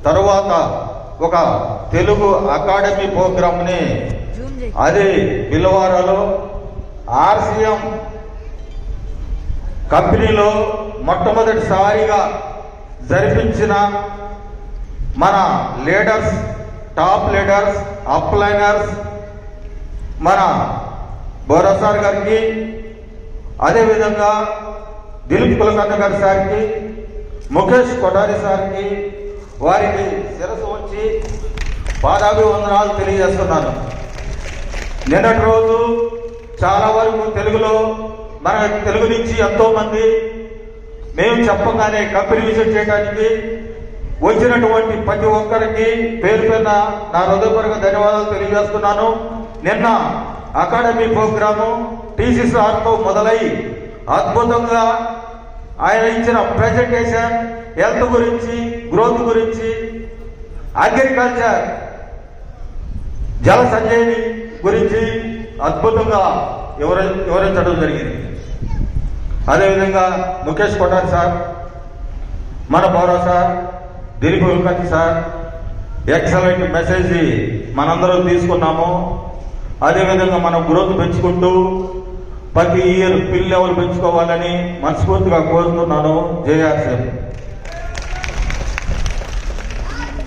తరువాత ఒక తెలుగు అకాడమీ ప్రోగ్రామ్ని అది బిలవారలో ఆర్సిఎం కంపెనీలో మొట్టమొదటిసారిగా జరిపించిన మన లీడర్స్, టాప్ లీడర్స్, అప్లైనర్స్ మన బోరాసార్ గారికి, అదేవిధంగా దిలీప్ కులకర్ణి గారి సార్కి, ముఖేష్ కొఠారి సార్కి వారికి శిరస్సు వచ్చి పాదాభివందనాలు తెలియజేస్తున్నాను. నిన్నటి రోజు చాలా వరకు తెలుగులో మన తెలుగు నుంచి ఎంతోమంది మేము చెప్పగానే కంపెనీ విజిట్ చేయడానికి వచ్చినటువంటి ప్రతి ఒక్కరికి పేరు పేరున నా హృదయపూర్వక ధన్యవాదాలు తెలియజేస్తున్నాను. నిన్న అకాడమీ ప్రోగ్రాము టీసీ సార్తో మొదలై అద్భుతంగా ఆయన ఇచ్చిన ప్రెజెంటేషన్ హెల్త్ గురించి, గ్రోత్ గురించి, అగ్రికల్చర్, జల సంజయని గురించి అద్భుతంగా వివరించడం జరిగింది. అదేవిధంగా ముఖేష్ కొఠారి సార్, మన పౌరా sir, Dilip Kulkarni sir excellent message మనందరం తీసుకున్నాము. అదేవిధంగా మనం గ్రోత్ పెంచుకుంటూ ప్రతి ఇయర్ పిల్ లెవెల్ పెంచుకోవాలని మనస్ఫూర్తిగా కోరుతున్నాను. జై ఆర్సిఎం.